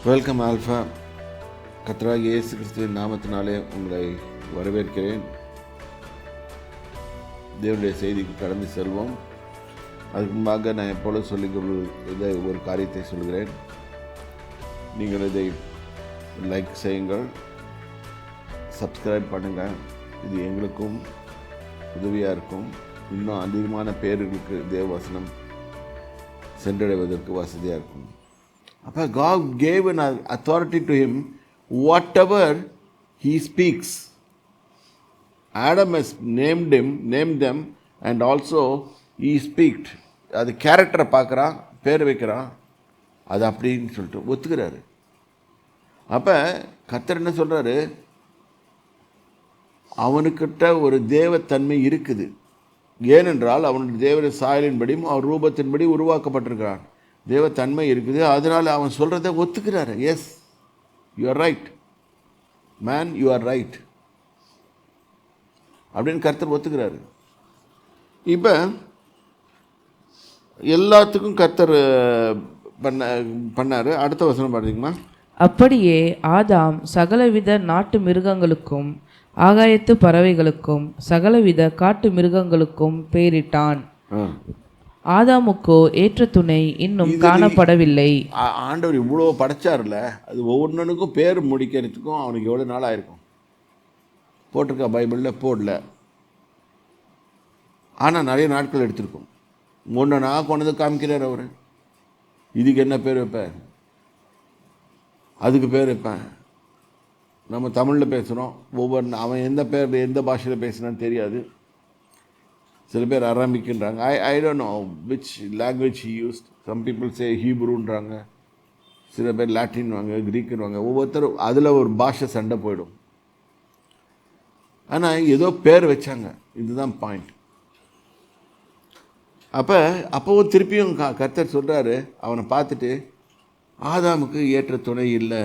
Welcome alpha. கர்த்தராகிய இயேசு கிறிஸ்துவின் நாமத்தினாலே உங்களை வரவேற்கிறேன். தேவனுடைய செய்திக்கு கடந்து செல்வோம். அதுக்கு முன்பாக நான் எப்பொழுது சொல்லிக்கொள்ள ஒரு காரியத்தை சொல்கிறேன். நீங்கள் இதை லைக் செய்யுங்கள், சப்ஸ்கிரைப் பண்ணுங்கள். இது எங்களுக்கும் உதவியாக இருக்கும். இன்னும் அதிகமான பேர்களுக்கு தேவ வசனம் சென்றடைவதற்கு வசதியாக இருக்கும். அப்போ God gave an authority to him, whatever he speaks. Adam has named them, and also he speaks. அது கேரக்டரை பார்க்குறான், பேர் வைக்கிறான், அது அப்படின்னு சொல்லிட்டு ஒத்துக்கிறாரு. அப்போ கர்த்தர் என்ன சொல்கிறாரு, அவனுக்கிட்ட ஒரு தேவத்தன்மை இருக்குது. ஏனென்றால் அவனுடைய தேவனுடைய சாயலின்படியும் அவர் ரூபத்தின்படி உருவாக்கப்பட்டிருக்கிறான். தேவத்தன்மை இருக்குது. அதனால் அவன் சொல்கிறத ஒத்துக்கிறாரு. Yes, you are right man, you are right அப்படின்னு கர்த்தர் ஒத்துக்கிறாரு. இப்போ எல்லாத்துக்கும் கர்த்தர் பண்ணார். அடுத்த வசனம் பார்த்தீங்கன்னா, அப்படியே ஆதாம் சகலவித நாட்டு மிருகங்களுக்கும் ஆகாயத்து பறவைகளுக்கும் சகலவித காட்டு மிருகங்களுக்கும் பெயரிட்டான். ஆதாமுக்கோ ஏற்ற துணை இன்னும் காணப்படவில்லை. ஆண்டவர் இவ்வளோ படைச்சார்ல, அது ஒவ்வொன்றுக்கும் பேர் முடிக்கிறதுக்கும் அவனுக்கு எவ்வளோ நாள் ஆயிருக்கும். போட்டிருக்கா பைபிளில்? போடல. ஆனால் நிறைய நாட்கள் எடுத்திருக்கும். ஒன்று நான் கொண்டது காமிக்கிறார் அவர். இதுக்கு என்ன பேர் வைப்பேன், அதுக்கு பேர் வைப்பேன். நம்ம தமிழில் பேசுகிறோம், அவன் எந்த பேர் எந்த பாஷையில் பேசுனான்னு தெரியாது. சில பேர் அரபிக்ன்றாங்க. I don't know which language he used. Some people say ஹீப்ரூன்றாங்க, சில பேர் லாட்டின்வாங்க, க்ரீக்குன்வாங்க. ஒவ்வொருத்தரும் அதில் ஒரு பாஷை சண்டை போயிடும். ஆனால் ஏதோ பேர் வச்சாங்க, இதுதான் பாயிண்ட். அப்போவும் திருப்பியும் கர்த்தர் சொல்கிறாரு, அவனை பார்த்துட்டு, ஆதாமுக்கு ஏற்ற துணை இல்லை.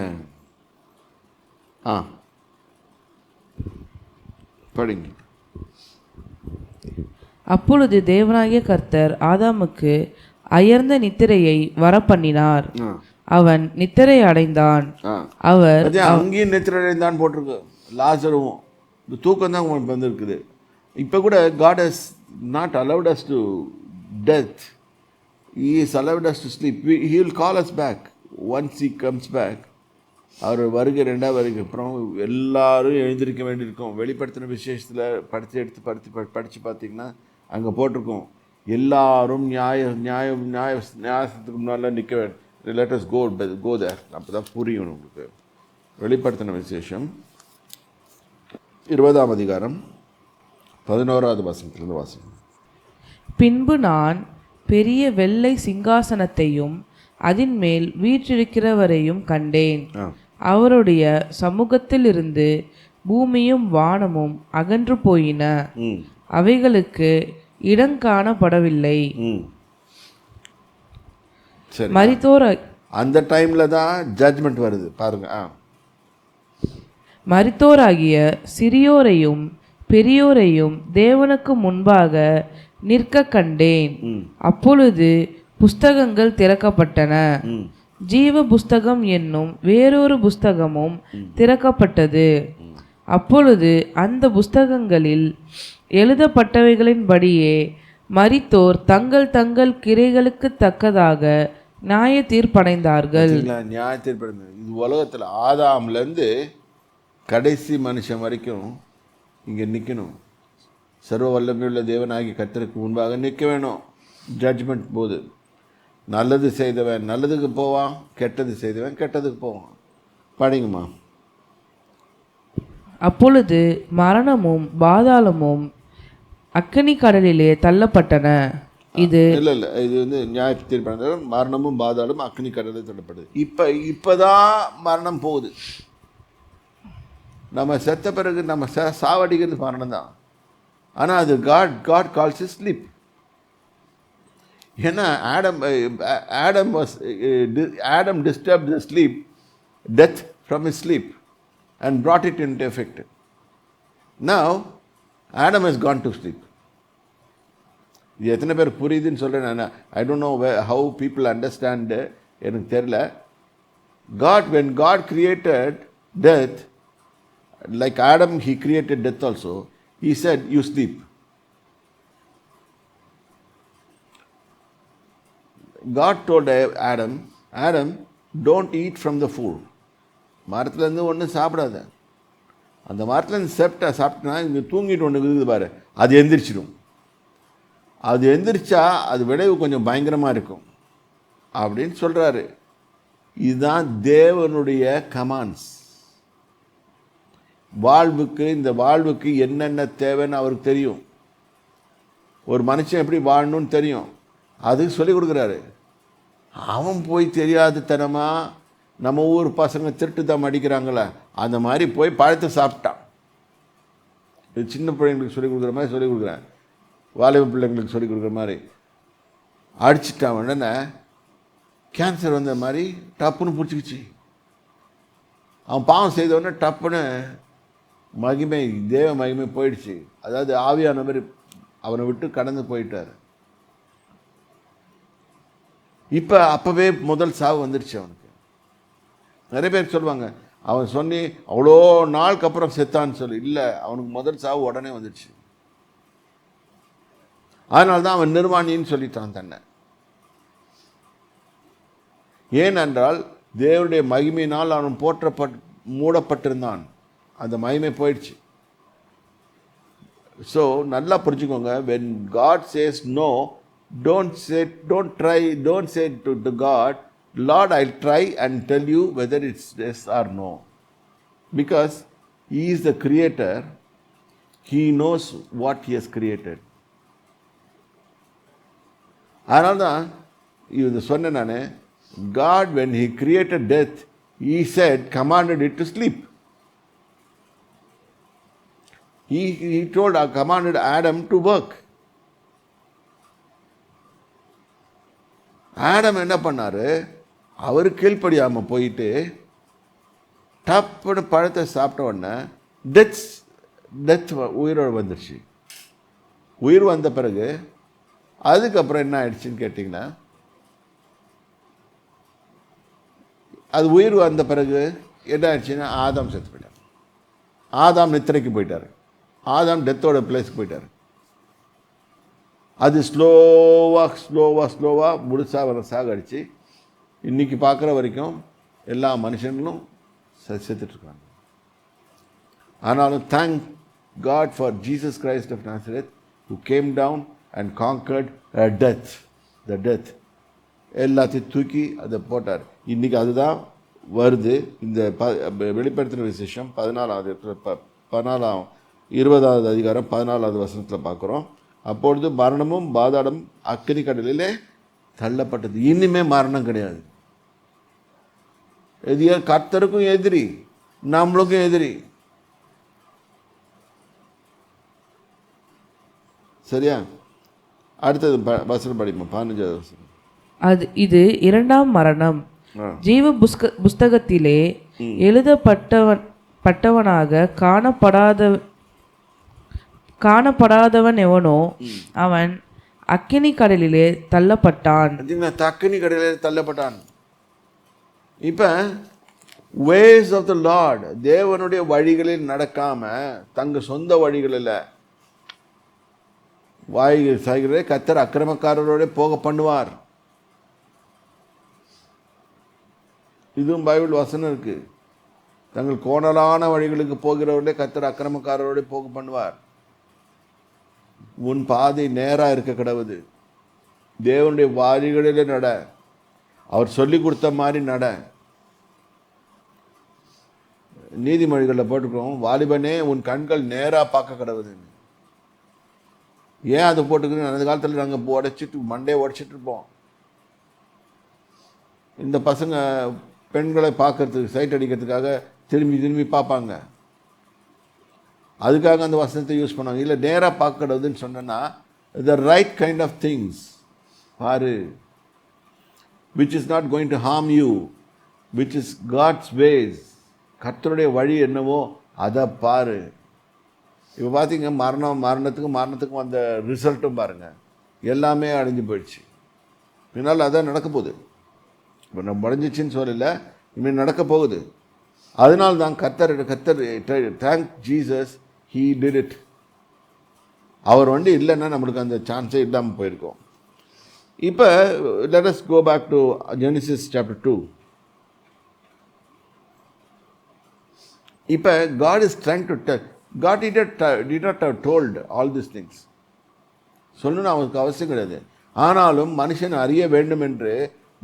படிங்க. அப்பொழுது தேவனாகிய கர்த்தர் ஆதாமுக்கு அயர்ந்த நித்திரையை வரப்பண்ணினார். அவன் நித்திரை அடைந்தான். அவர் அங்கேயும் நித்திரை அடைந்தான் போட்டிருக்கு. லாசருவும் இந்த தூக்கம் தான் உங்களுக்கு வந்திருக்குது. இப்போ கூட God has not allowed us to death. He has allowed us to sleep. He will call us back once he comes back. அவர் வருகை, ரெண்டாவது வருகை அப்புறம் எல்லாரும் எழுந்திருக்க வேண்டியிருக்கும். வெளிப்படுத்தின விசேஷத்தில் படித்து பார்த்தீங்கன்னா அங்கே போட்டிருக்கோம், எல்லாரும் நியாயத்துக்கு முன்னால் நிற்க வேண்டும். லெட் அஸ் கோ தேர். அப்போ தான் புரியும் உங்களுக்கு. வெளிப்படுத்தின விசேஷம் 20ஆம் அதிகாரம் 11வது வசனத்திலிருந்து வாசிக்கும். பின்பு நான் பெரிய வெள்ளை சிங்காசனத்தையும் அதின் மேல் வீற்றிருக்கிறவரையும் கண்டேன். அவருடைய சமூகத்திலிருந்து பூமியும் வானமும் அகன்று போயின, அவைகளுக்கு இடம் காணப்படவில்லை. மரித்தோர் அந்த டைம்ல தான் ஜட்ஜ்மெண்ட் வருது பாருங்க. மரித்தோராகிய சிறியோரையும் பெரியோரையும் தேவனுக்கு முன்பாக நிற்க கண்டேன். அப்பொழுது புஸ்தகங்கள் திறக்கப்பட்டன. ஜீவ புஸ்தகம் என்னும் வேறொரு புஸ்தகமும் திறக்கப்பட்டது. அப்பொழுது அந்த புஸ்தகங்களில் எழுதப்பட்டவைகளின்படியே மரித்தோர் தங்கள் தங்கள் கிரைகளுக்கு தக்கதாக நியாய தீர்ப்படைந்தார்கள். நியாய தீர்ப்படைந்தார். இது உலகத்தில் ஆதாம்லேருந்து கடைசி மனுஷன் வரைக்கும் இங்கே நிற்கணும். சர்வ வல்லமையுள்ள தேவனாகி கர்த்தருக்கு முன்பாக நிற்க வேணும். ஜட்ஜ்மெண்ட் போது நல்லது செய்தவன் நல்லதுக்கு போவான், கெட்டது செய்தவன் கெட்டதுக்கு போவான். படிங்கம்மா. அப்பொழுது மரணமும் பாதாளமும் அக்கினி கடலிலே தள்ளப்பட்டன. இது இல்லை இது வந்து நியாய தீர்ப்பு. மரணமும் பாதாளமும் அக்கினி கடலில் தள்ளப்படுது. இப்போதான் மரணம் போகுது. நம்ம செத்த பிறகு நம்ம சாவடிக்கிறது மரணம் தான். ஆனால் அது காட் கால்ஸ் இட் ஸ்லீப். ஏன்னா Adam disturbed the sleep, death from his sleep and brought it into effect. Now Adam has gone to sleep. இது எத்தனை பேர் புரியுதுன்னு சொல்கிறேன் நான். ஐ don't know how people understand, எனக்கு தெரில. when God created death, like Adam, he created death also. He said, you sleep. God told Adam, don't eat from the food. மரத்துலேருந்து ஒன்றும் சாப்பிடாத. அந்த மரத்துலேருந்து சாப்பிட்டா இங்கே தூங்கிட்டு ஒன்று இருக்குது பாரு, அது எந்திரிச்சிடும். அது எந்திரிச்சா அது விளைவு கொஞ்சம் பயங்கரமாக இருக்கும் அப்படின்னு சொல்கிறாரு. இதுதான் தேவனுடைய கமாண்ட்ஸ். இந்த வாழ்வுக்கு என்னென்ன தேவைன்னு அவருக்கு தெரியும். ஒரு மனுஷன் எப்படி வாழணும்னு தெரியும், அதுக்கு சொல்லிக் கொடுக்குறாரு. அவன் போய் தெரியாது தனமா நம்ம ஊர் பசங்க திருட்டு தான் அடிக்கிறாங்களே அந்த மாதிரி போய் பழத்தை சாப்பிட்டான். இது சின்ன பிள்ளைங்களுக்கு சொல்லிக் கொடுக்குற மாதிரி சொல்லிக் கொடுக்குறேன், வாலிப பிள்ளைங்களுக்கு சொல்லிக் கொடுக்குற மாதிரி. அடிச்சிட்டான் உடனே கேன்சர் வந்த மாதிரி டப்புன்னு பிடிச்சிக்கிச்சு. அவன் பாவம் செய்த உடனே டப்புன்னு தேவ மகிமை போயிடுச்சு. அதாவது ஆவியான மாதிரி அவனை விட்டு கடந்து போயிட்டார். இப்போ அப்போவே முதல் சாவு வந்துடுச்சு அவனுக்கு. நிறைய பேர் சொல்லுவாங்க அவன் சொன்னி அவ்வளோ நாளுக்கு அப்புறம் செத்தான்னு சொல்லி. இல்லை, அவனுக்கு முதல் சாவு உடனே வந்துடுச்சு. அதனால தான் அவன் நிர்வாணின்னு சொல்லிட்டான் தன்னை. ஏனென்றால் தேவனுடைய மகிமையினால் அவன் மூடப்பட்டிருந்தான். அந்த மகிமை போயிடுச்சு. ஸோ நல்லா புரிஞ்சுக்கோங்க, when God says no, don't say to God, Lord, I'll try and tell you whether it's yes or no. Because He is the creator, He knows what He has created. அதனால தான் இது சொன்னேன் நான். God, when He created death, He commanded it to sleep. He commanded Adam to work. Adam என்ன பண்ணாரு, அவர் கீழ்ப்படியாமல் போயிட்டு டப்புன்னு பழத்தை சாப்பிட்ட உடனே டெத் உயிரோடு வந்துடுச்சு. உயிர் வந்த பிறகு அதுக்கப்புறம் என்ன ஆயிடுச்சுன்னு கேட்டிங்கன்னா, அது உயிர் வந்த பிறகு என்ன ஆயிடுச்சுன்னா ஆதாம் செத்து போயிட்டார். ஆதாம் நித்திரைக்கு போயிட்டார். ஆதாம் டெத்தோட பிளேஸ்க்கு போயிட்டார். அது ஸ்லோவாக முழுசாக வர சாகடிச்சு இன்றைக்கி பார்க்குற வரைக்கும் எல்லா மனுஷங்களும் செத்துட்ருக்காங்க. ஆனாலும் thank God for Jesus Christ of Nazareth who came down and conquered death. எல்லாத்தையும் தூக்கி அதை போட்டார். இன்றைக்கி அதுதான் வருது. இந்த வெளிப்படுத்தின விசேஷம் 20வது அதிகாரம் 14வது வசனத்தில் பார்க்குறோம். அப்பொழுது மரணமும் பாதாளம் அக்கினி கடலிலே தள்ளப்பட்டது. இனிமே மரணம் கிடையாது. கர்த்தருக்கும் எதிரி, நம்மளுக்கும் எதிரி. சரியா? அடுத்தது வசனம் படிப்போம். 15வது வசனம். இது இரண்டாம் மரணம். ஜீவ புஸ்தகத்திலே எழுதப்பட்டவனாக காணப்படாதவன் எவனோ அவன் அக்கினி கடலிலே தள்ளப்பட்டான். அக்கினி கடலிலே தள்ளப்பட்டான். இப்ப ways of the Lord, தேவனுடைய வழிகளில் நடக்காம தங்க சொந்த வழிகளில் வாய்கிறே கர்த்தர் அக்கிரமக்காரரோட போக பண்ணுவார். இதுவும் பைபிள் வசனம் இருக்கு. தங்கள் கோணலான வழிகளுக்கு போகிறவர்களே கர்த்தர் அக்கிரமக்காரரோட போக பண்ணுவார். உன் பாதை நேராக இருக்க கடவுது. தேவனுடைய வழிகளிலே நட. அவர் சொல்லி கொடுத்த மாதிரி நட. நீதிமொழிகளில் போட்டுக்கிறோம், வாலிபனே உன் கண்கள் நேராக பார்க்க கடவுதுன்னு. ஏன் அதை போட்டுக்கணும்? அந்த காலத்தில் நாங்கள் மண்டையை உடைச்சிட்டு இருப்போம். இந்த பசங்க பெண்களை பார்க்கறதுக்கு சைட் அடிக்கிறதுக்காக திரும்பி பார்ப்பாங்க. அதுக்காக அந்த வசனத்தை யூஸ் பண்ணாங்க. இல்லை நேராக பார்க்கறதுன்னு சொன்னா the right kind of things பாரு, which is not going to harm you, which is God's ways. கர்த்தருடைய வழி என்னவோ அதை பாரு. இப்போ பார்த்தீங்க, மரணத்துக்கும் அந்த ரிசல்ட்டும் பாருங்கள், எல்லாமே அழிஞ்சு போயிடுச்சு. பின்னால் அதான் நடக்க போகுது. இப்போ நம்ம முடிஞ்சிச்சின்னு சொல்லல, இனிமேல் நடக்க போகுது. அதனால தான் கர்த்தர் thank Jesus, he did it. அவர் இல்லைன்னா நம்மளுக்கு அந்த சான்ஸே இல்லாமல் போயிருக்கோம். இப்போ let us go back to Genesis chapter 2. இப்போ God is trying to tell. God did not have told all these things. சொல்லணும்னு அவனுக்கு அவசியம் கிடையாது. ஆனாலும் மனுஷன் அறிய வேண்டும் என்று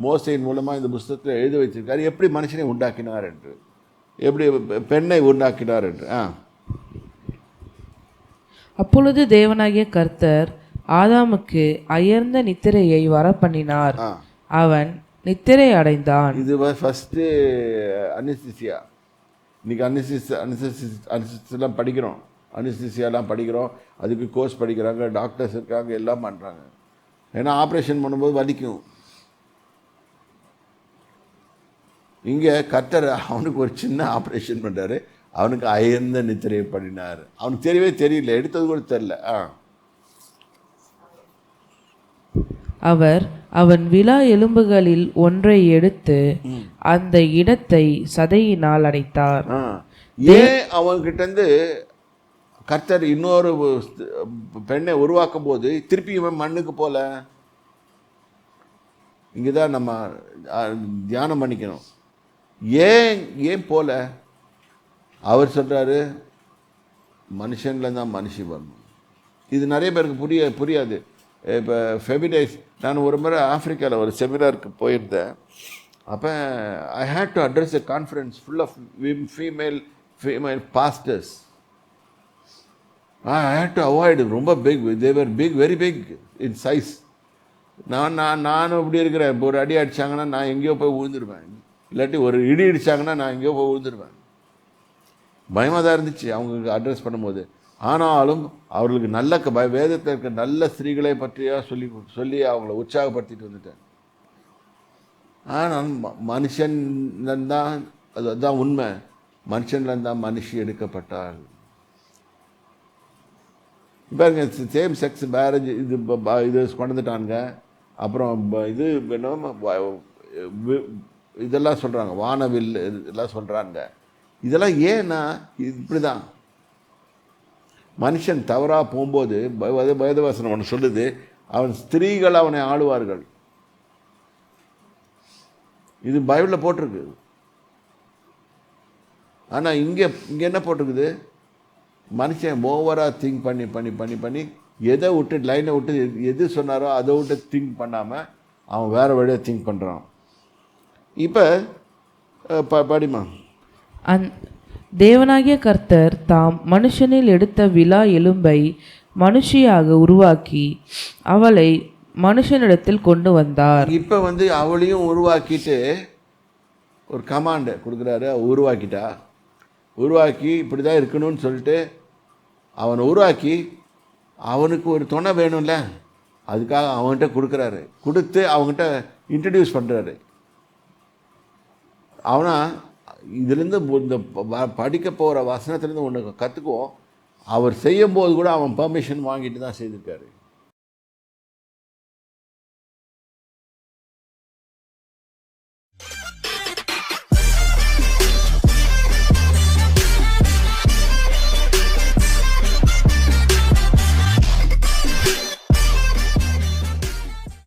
மோசையின் மூலமாக இந்த புஸ்தகத்தில் எழுதி வச்சிருக்காரு, எப்படி மனுஷனை உண்டாக்கினார் என்று, எப்படி பெண்ணை உண்டாக்கினார் என்று. அப்பொழுது தேவனாகிய கர்த்தர் ஆதாமுக்கு அயர்ந்த நித்திரையை வரப்பண்ணினார், அவன் நித்திரை அடைந்தான். இது ஃபஸ்ட்டு அனிஸ்திசியா. இன்றைக்கி அனிஸ்திசியெல்லாம் படிக்கிறோம், அனிஸ்திசியாலாம் படிக்கிறோம், அதுக்கு கோர்ஸ் படிக்கிறாங்க, டாக்டர்ஸ் இருக்காங்க, எல்லாம் பண்ணுறாங்க. ஏன்னா ஆப்ரேஷன் பண்ணும்போது வலிக்கும். இங்கே கர்த்தர் அவனுக்கு ஒரு சின்ன ஆப்ரேஷன் பண்ணுறாரு, அவனுக்கு அயர்ந்த நித்திரையை பண்ணினார். அவனுக்கு தெரியவே தெரியல, எடுத்தது கூட தெரியல. அவர் அவன் விலா எலும்புகளில் ஒன்றை எடுத்து அந்த இடத்தை சதையினால் அடைத்தார். ஏன் அவன்கிட்ட கர்த்தர் இன்னொரு பெண்ணை உருவாக்கும் போது திருப்பி இவன் மண்ணுக்கு போல? இங்கதான் நம்ம தியானம் பண்ணிக்கணும். ஏன் போல? அவர் சொல்றாரு மனுஷன்ல தான் மனுஷி வரணும். இது நிறைய பேருக்கு புரியாது. இப்போ ஃபெமினைஸ், நான் ஒரு முறை ஆஃப்ரிக்காவில் ஒரு செமினாருக்கு போயிருந்தேன். அப்போ I had to address a conference full of female pastors. I had to avoid. ரொம்ப big, they were big, very big in size. நானும் இப்படி இருக்கிறேன். இப்போ ஒரு அடி அடித்தாங்கன்னா நான் எங்கேயோ போய் விழுந்துருவேன், இல்லாட்டி ஒரு இடி அடித்தாங்கன்னா நான் எங்கேயோ போய் விழுந்துருவேன். பயமாக தான் இருந்துச்சு அவங்களுக்கு அட்ரஸ் பண்ணும்போது. ஆனாலும் அவர்களுக்கு நல்ல வேதத்தில் இருக்க நல்ல ஸ்திரீகளை பற்றியா சொல்லி அவங்கள உற்சாகப்படுத்திட்டு வந்துட்டேன். ஆனால் மனுஷன்தான், அதுதான் உண்மை, மனுஷன்தான் மனுஷி எடுக்கப்பட்டாள். பாருங்க, சேம் செக்ஸ் மேரேஜ் இது கொண்டுட்டாங்க. அப்புறம் இது இதெல்லாம் சொல்கிறாங்க, வானவில் இதெல்லாம் சொல்கிறாங்க. இதெல்லாம் ஏன்னா இப்படி தான் மனுஷன் தவறாக போகும்போது வேதவசனம் ஒன்று சொல்லுது, அவன் ஸ்திரீகள் அவனை ஆளுவார்கள். இது பைபிளில் போட்டிருக்கு. ஆனால் இங்கே என்ன போட்டிருக்குது? மனுஷன் ஓவராக திங்க் பண்ணி பண்ணி பண்ணி பண்ணி எதை விட்டு லைனை விட்டு எது சொன்னாரோ அதை விட்டு திங்க் பண்ணாமல் அவன் வேறு வழியாக திங்க் பண்ணுறான். இப்போ படிமா. தேவனாகிய கர்த்தர் தாம் மனுஷனில் எடுத்த விலா எலும்பை மனுஷியாக உருவாக்கி அவளை மனுஷனிடத்தில் கொண்டு வந்தார். இப்போ அவளையும் உருவாக்கிட்டு ஒரு கமாண்டை கொடுக்குறாரு. உருவாக்கி இப்படி தான் இருக்கணும்னு சொல்லிட்டு அவனை உருவாக்கி அவனுக்கு ஒரு துணை வேணும்ல, அதுக்காக அவன்கிட்ட கொடுக்குறாரு. கொடுத்து அவங்ககிட்ட இன்ட்ரடியூஸ் பண்ணுறாரு. அவனா இதுலேருந்து இந்த படிக்க போகிற வசனத்துலேருந்து ஒன்று கற்றுக்குவோம். அவர் செய்யும்போது கூட அவன் பெர்மிஷன் வாங்கிட்டு தான் செய்திருக்காரு.